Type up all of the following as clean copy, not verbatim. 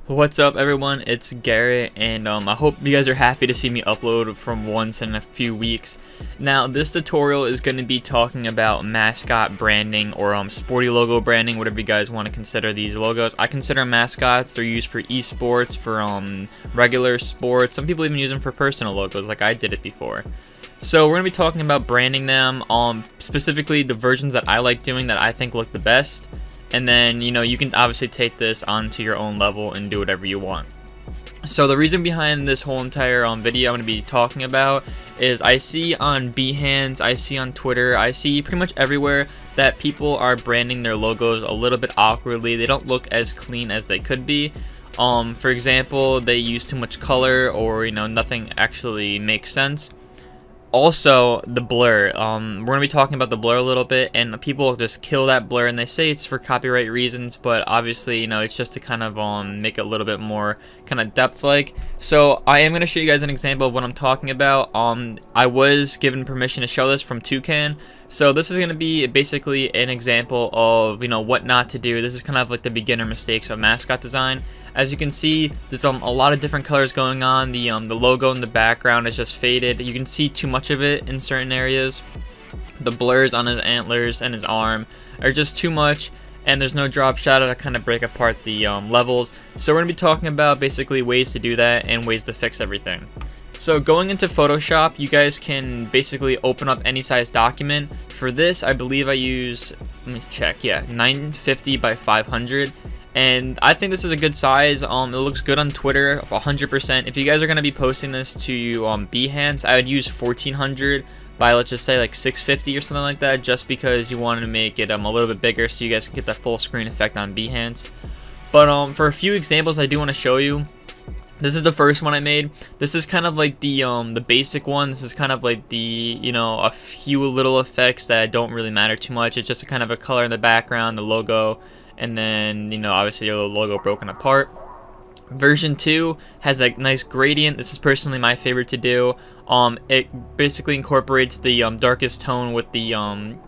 What's up everyone, it's Garrett, and I hope you guys are happy to see me upload from once in a few weeks. Now this tutorial is going to be talking about Mascot branding or Sporty logo branding, whatever you guys want to consider these logos. I consider mascots. They're used for esports, for regular sports. Some people even use them for personal logos like I did it before. So we're going to be talking about branding them, specifically the versions that I like doing that I think look the best. And then, you can obviously take this onto your own level and do whatever you want. So the reason behind this whole entire video I'm going to be talking about is I see on Behance, I see on Twitter, I see pretty much everywhere that people are branding their logos a little bit awkwardly. They don't look as clean as they could be. For example, they use too much color, or nothing actually makes sense. Also, the blur. We're going to be talking about the blur a little bit, and people just kill that blur, and they say it's for copyright reasons, but obviously, it's just to kind of make it a little bit more kind of depth-like. So I am going to show you guys an example of what I'm talking about. I was given permission to show this from Toucan, so this is going to be basically an example of, what not to do. This is kind of like the beginner mistakes of Mascot design. As you can see, there's a lot of different colors going on. The logo in the background is just faded. You can see too much of it in certain areas. The blurs on his antlers and his arm are just too much, and there's no drop shadow to kind of break apart the levels. So we're going to be talking about basically ways to do that and ways to fix everything. So going into Photoshop, you guys can basically open up any size document. For this, I believe I use, let me check, yeah, 950 by 500. And I think this is a good size. It looks good on Twitter, 100%. If you guys are going to be posting this to Behance, I would use 1400 by, let's just say, like 650 or something like that, just because you want to make it a little bit bigger so you guys can get that full screen effect on Behance. But for a few examples I do want to show you. This is the first one I made. This is kind of like the basic one. This is kind of like the, a few little effects that don't really matter too much. It's just a kind of a color in the background, the logo, and then, obviously your logo broken apart. Version 2 has a nice gradient. This is personally my favorite to do. It basically incorporates the darkest tone with the,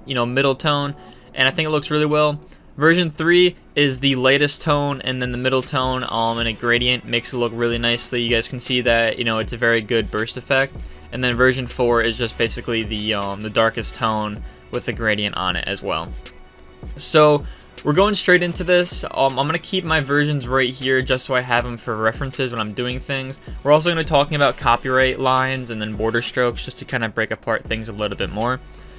middle tone, and I think it looks really well. Version 3 is the lightest tone, and then the middle tone and a gradient makes it look really nicely. You guys can see that, it's a very good burst effect. And then version 4 is just basically the darkest tone with a gradient on it as well. So we're going straight into this. I'm going to keep my versions right here just so I have them for references when I'm doing things. We're also going to be talking about copyright lines and then border strokes just to kind of break apart things a little bit more.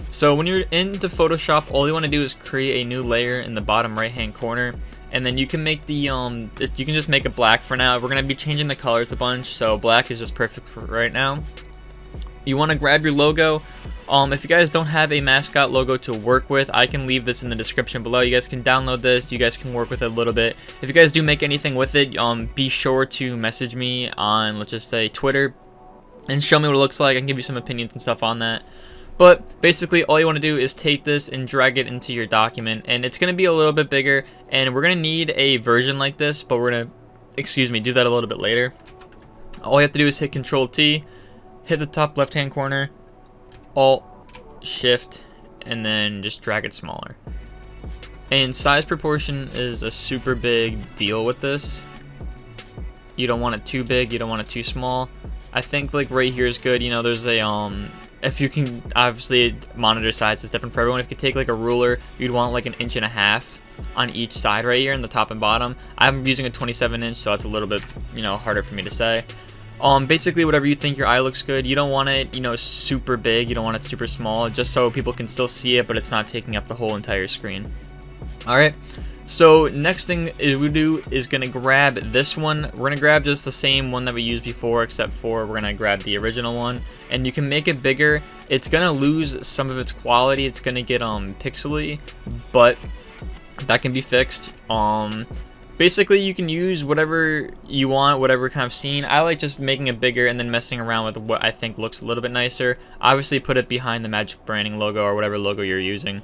So when you're into Photoshop, all you want to do is create a new layer in the bottom right hand corner, and then you can make the you can just make it black for now. We're going to be changing the colors a bunch, so black is just perfect for right now. You want to grab your logo. If you guys don't have a Mascot logo to work with, I can leave this in the description below. You guys can download this. You guys can work with it a little bit. If you guys do make anything with it, be sure to message me on, let's just say, Twitter, and show me what it looks like. I can give you some opinions and stuff on that. But basically, all you want to do is take this and drag it into your document, and it's going to be a little bit bigger, and we're going to need a version like this, but we're going to, do that a little bit later. All you have to do is hit Control-T, hit the top left-hand corner, Alt, Shift, and then just drag it smaller. And size proportion is a super big deal with this. You don't want it too big, you don't want it too small. I think like right here is good. There's a if you can, obviously monitor size is different for everyone. If you could take like a ruler, you'd want like 1.5 inches on each side right here in the top and bottom. I'm using a 27-inch, so it's a little bit harder for me to say. Basically whatever you think your eye looks good. You don't want it super big, you don't want it super small, just so people can still see it but it's not taking up the whole entire screen. Alright, so next thing we do is gonna grab this one. We're gonna grab just the same one that we used before, except for we're gonna grab the original one, and you can make it bigger. It's gonna lose some of its quality, it's gonna get pixely, but that can be fixed. Basically, you can use whatever you want, whatever kind of scene. I like just making it bigger and then messing around with what I think looks a little bit nicer. Obviously, put it behind the Magic Branding logo or whatever logo you're using.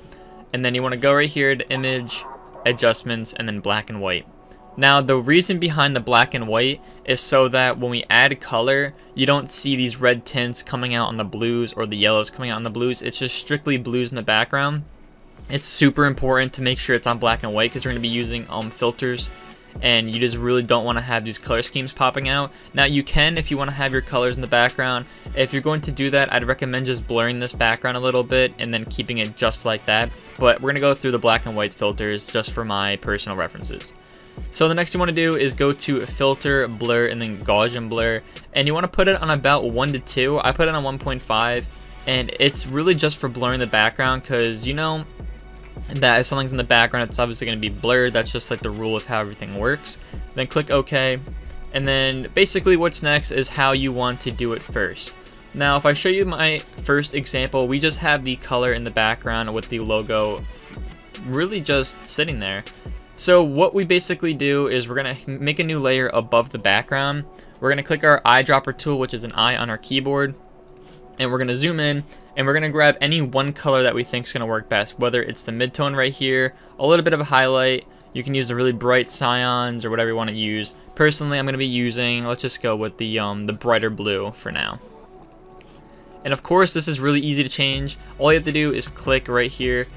And then you want to go right here to Image, Adjustments, and then Black and White. Now, the reason behind the black and white is so that when we add color, you don't see these red tints coming out on the blues or the yellows coming out on the blues. It's just strictly blues in the background. It's super important to make sure it's on black and white because we're going to be using filters and you just really don't want to have these color schemes popping out. Now you can, if you want to have your colors in the background. If you're going to do that, I'd recommend just blurring this background a little bit and then keeping it just like that. But we're going to go through the black and white filters just for my personal references. So the next thing you want to do is go to filter, blur, and then Gaussian blur, and you want to put it on about 1 to 2. I put it on 1.5, and it's really just for blurring the background, because you know that if something's in the background, it's obviously going to be blurred. That's just like the rule of how everything works. Then click OK, and then basically what's next is how you want to do it first. Now if I show you my first example, we just have the color in the background with the logo really just sitting there. So what we basically do is we're going to make a new layer above the background. We're going to click our eyedropper tool, which is an eye on our keyboard, and we're going to zoom in, and we're going to grab any one color that we think is going to work best, whether it's the midtone right here, a little bit of a highlight. You can use the really bright cyans or whatever you want to use. Personally, I'm going to be using, let's just go with the brighter blue for now. And of course, this is really easy to change. All you have to do is click right here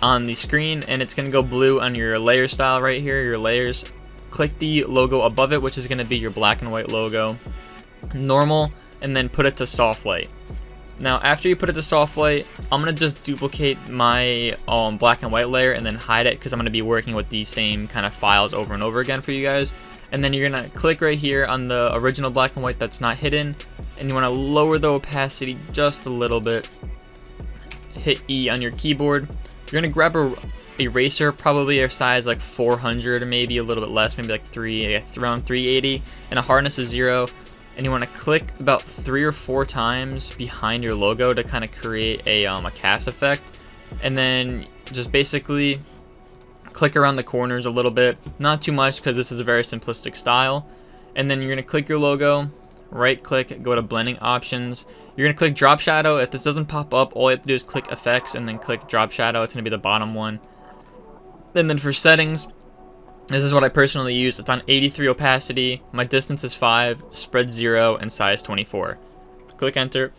on the screen, and it's going to go blue on your layer style right here, your layers. Click the logo above it, which is going to be your black and white logo, normal, and then put it to soft light. Now after you put it to soft light, I'm going to just duplicate my black and white layer and then hide it, because I'm going to be working with these same kind of files over and over again for you guys. And then you're going to click right here on the original black and white that's not hidden, and you want to lower the opacity just a little bit. Hit E on your keyboard. You're going to grab a eraser, probably a size like 400 or maybe a little bit less, maybe like around 380, and a hardness of 0. And you want to click about 3 or 4 times behind your logo to kind of create a cast effect. And then just basically click around the corners a little bit, not too much because this is a very simplistic style. And then you're going to click your logo, right click, go to blending options. You're going to click drop shadow. If this doesn't pop up, all you have to do is click effects and then click drop shadow. It's going to be the bottom one. And then for settings, this is what I personally use. It's on 83 opacity, my distance is 5, spread 0, and size 24. Click enter,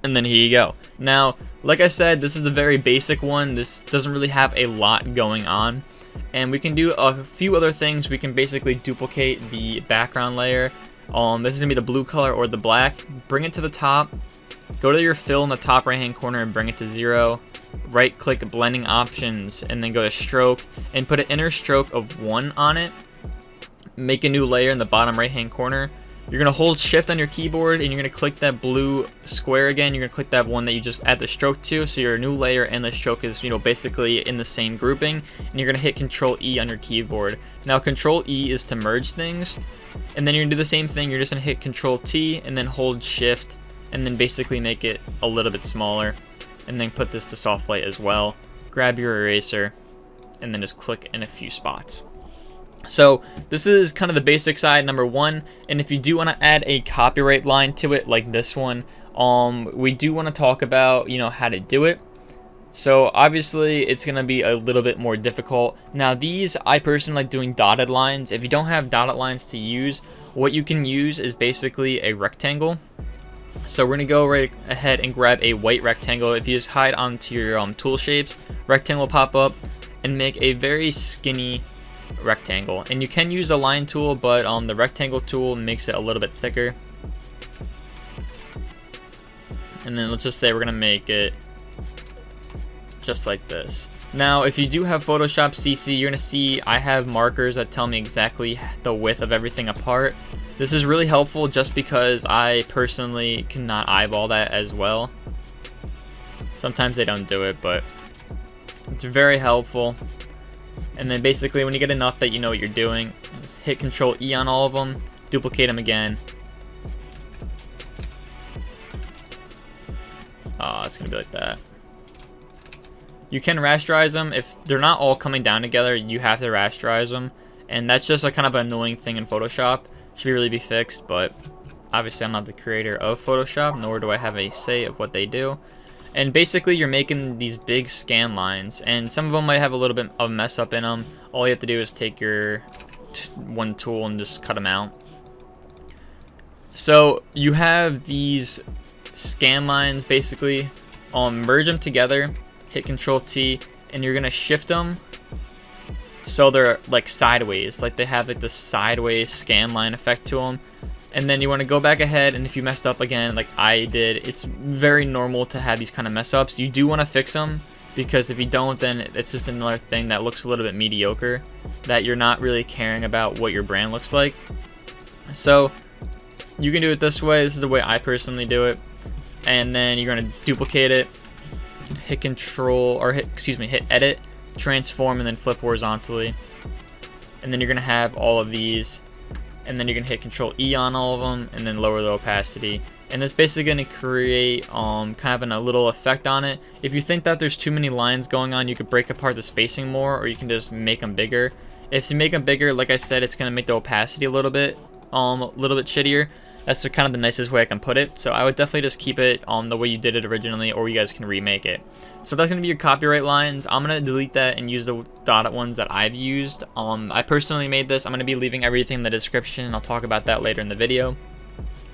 and then here you go. Now, like I said, this is the very basic one. This doesn't really have a lot going on. And we can do a few other things. We can basically duplicate the background layer. This is going to be the blue color or the black. Bring it to the top. Go to your fill in the top right hand corner and bring it to 0. Right click blending options and then go to stroke and put an inner stroke of 1 on it. Make a new layer in the bottom right hand corner. You're going to hold shift on your keyboard and you're going to click that blue square again. You're going to click that one that you just add the stroke to, so your new layer and the stroke is, you know, basically in the same grouping. And you're going to hit Control E on your keyboard. Now Control E is to merge things, and then you're going to do the same thing. You're just going to hit Control T and then hold shift and then basically make it a little bit smaller, and then put this to soft light as well. Grab your eraser and then just click in a few spots. So this is kind of the basic side, number 1. And if you do want to add a copyright line to it like this one, we do want to talk about, you know, how to do it. So obviously it's going to be a little bit more difficult. Now these, I personally like doing dotted lines. If you don't have dotted lines to use, what you can use is basically a rectangle. So we're going to go right ahead and grab a white rectangle. If you just hide onto your tool shapes, rectangle will pop up, and make a very skinny rectangle. And you can use a line tool, but the rectangle tool makes it a little bit thicker. And then let's just say we're going to make it just like this. Now if you do have Photoshop CC, you're going to see I have markers that tell me exactly the width of everything apart. This is really helpful just because I personally cannot eyeball that as well. Sometimes they don't do it, but it's very helpful. And then basically when you get enough that you know what you're doing, hit Control E on all of them, duplicate them again. It's gonna be like that. You can rasterize them. If they're not all coming down together, you have to rasterize them, and that's just a kind of annoying thing in Photoshop. Should really be fixed, but obviously I'm not the creator of Photoshop, nor do I have a say of what they do. And basically you're making these big scan lines, and some of them might have a little bit of mess up in them. All you have to do is take your one tool and just cut them out. So you have these scan lines, basically merge them together, hit Control T, and you're gonna shift them so they're like sideways, like they have like this sideways scan line effect to them. And then you want to go back ahead, and if you messed up again like I did, it's very normal to have these kind of mess ups. You do want to fix them, because if you don't, then it's just another thing that looks a little bit mediocre, that you're not really caring about what your brand looks like. So you can do it this way. This is the way I personally do it. And then you're going to duplicate it, hit control, or hit edit, transform, and then flip horizontally. And then you're going to have all of these, and then you're going to hit control E on all of them, and then lower the opacity. And it's basically going to create kind of a little effect on it. If you think that there's too many lines going on, you could break apart the spacing more, or you can just make them bigger. If you make them bigger, like I said, it's going to make the opacity a little bit shittier. That's kind of the nicest way I can put it. So I would definitely just keep it the way you did it originally, or you guys can remake it. So that's going to be your copyright lines. I'm going to delete that and use the dotted ones that I've used. I personally made this. I'm going to be leaving everything in the description. I'll talk about that later in the video.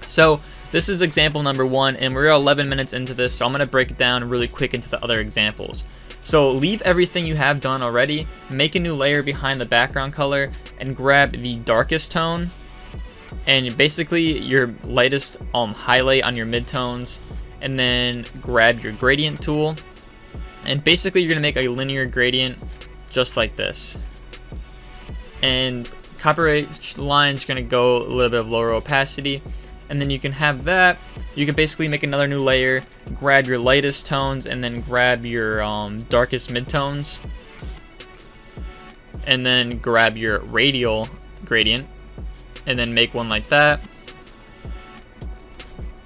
So this is example number 1, and we're 11 minutes into this, so I'm going to break it down really quick into the other examples. So leave everything you have done already, make a new layer behind the background color, and grab the darkest tone, and basically your lightest highlight on your midtones, and then grab your gradient tool, and basically you're going to make a linear gradient just like this. And copyright lines are going to go a little bit of lower opacity. And then you can have that. You can basically make another new layer, grab your lightest tones, and then grab your darkest midtones, and then grab your radial gradient, and then make one like that.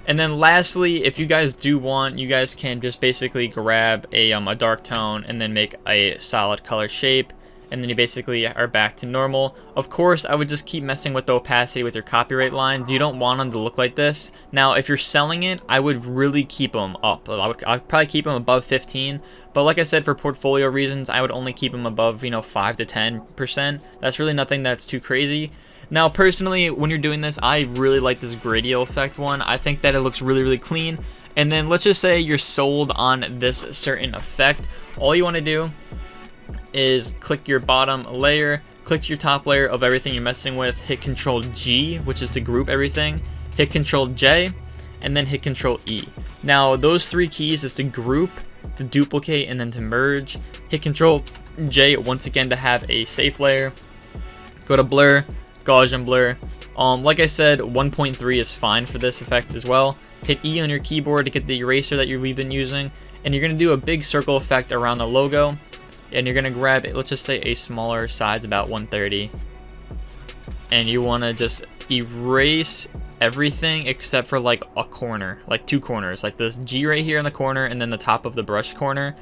And then lastly, if you guys do want, you guys can just basically grab a dark tone and then make a solid color shape, and then you basically are back to normal. Of course, I would just keep messing with the opacity with your copyright lines. You don't want them to look like this. Now, if you're selling it, I would really keep them up. I'd probably keep them above 15, but like I said, for portfolio reasons, I would only keep them above, 5 to 10%. That's really nothing that's too crazy. Now, personally, when you're doing this, I really like this gradient effect one. I think that it looks really, really clean. And then let's just say you're sold on this certain effect. All you want to do is click your bottom layer, click your top layer of everything you're messing with, hit Control G, which is to group everything, hit Control J, and then hit Control E. Now, those 3 keys is to group, to duplicate, and then to merge. Hit Control J once again to have a safe layer. Go to blur, Gaussian blur. Like I said, 1.3 is fine for this effect as well. Hit E on your keyboard to get the eraser that we've been using, and you're going to do a big circle effect around the logo. And you're going to grab, let's just say a smaller size, about 130. And you want to just erase everything except for like a corner, like 2 corners, like this G right here in the corner, and then the top of the brush corner.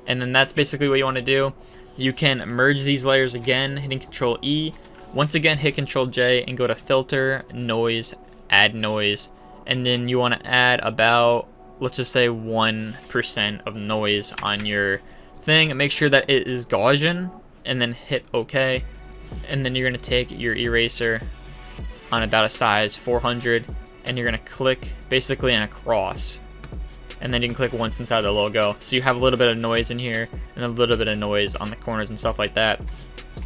And then that's basically what you want to do. You can merge these layers again, hitting Control E. Once again, hit Control J and go to Filter, Noise, Add Noise. And then you want to add about, let's just say 1% of noise on your thing. Make sure that it is Gaussian, and then hit OK. And then you're going to take your eraser on about a size 400, and you're going to click basically in a cross, and then you can click once inside the logo, so you have a little bit of noise in here and a little bit of noise on the corners and stuff like that.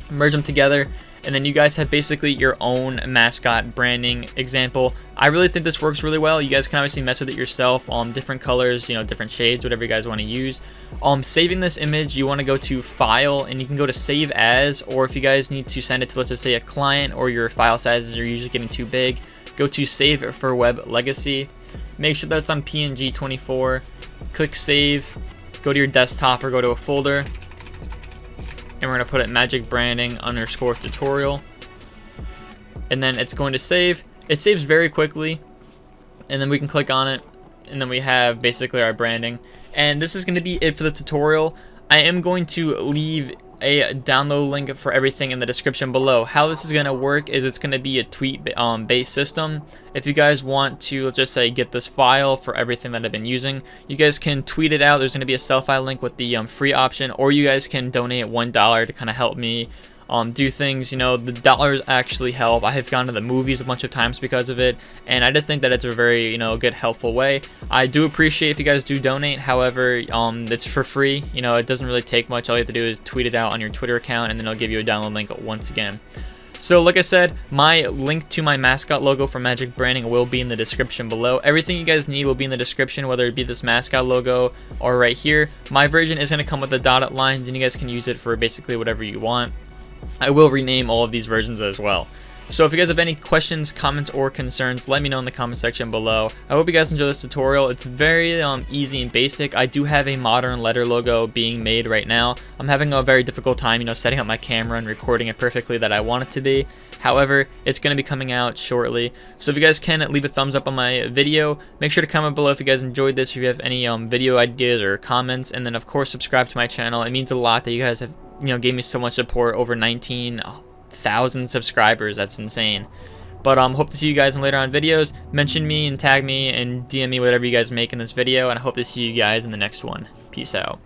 Merge them together, and then you guys have basically your own Mascot branding example. I really think this works really well. You guys can obviously mess with it yourself, different colors, different shades, whatever you guys want to use. Saving this image, you want to go to File, and you can go to Save As, or if you guys need to send it to, let's just say, a client, or your file sizes are usually getting too big, go to Save for Web Legacy. Make sure that it's on PNG 24. Click Save. Go to your desktop or go to a folder, and we're going to put it Magic Branding _ tutorial. And then it's going to save. It saves very quickly, and then we can click on it, and then we have basically our branding. And this is going to be it for the tutorial. I am going to leave a download link for everything in the description below. How this is going to work is it's going to be a tweet based system. If you guys want to, let's just say, get this file for everything that I've been using, you guys can tweet it out. There's going to be a sell file link with the free option, or you guys can donate $1 to kind of help me do things. You know, the dollars actually help. I have gone to the movies a bunch of times because of it, and I just think that it's a very, you know, good, helpful way. I do appreciate if you guys do donate. However, it's for free. You know, it doesn't really take much. All you have to do is tweet it out on your Twitter account, and then it'll give you a download link once again. So like I said, my link to my mascot logo for Magic Branding will be in the description below. Everything you guys need will be in the description, whether it be this mascot logo or right here. My version is going to come with the dotted lines, and you guys can use it for basically whatever you want. I will rename all of these versions as well. So if you guys have any questions, comments, or concerns, let me know in the comment section below. I hope you guys enjoy this tutorial. It's very easy and basic. I do have a modern letter logo being made right now. I'm having a very difficult time, you know, setting up my camera and recording it perfectly that I want it to be. However, it's going to be coming out shortly. So if you guys can, leave a thumbs up on my video. Make sure to comment below if you guys enjoyed this, if you have any video ideas or comments, and then of course subscribe to my channel. It means a lot that you guys have, you know, gave me so much support. Over 19,000 subscribers. That's insane. But hope to see you guys in later on videos. Mention me and tag me and DM me whatever you guys make in this video, and I hope to see you guys in the next one. Peace out.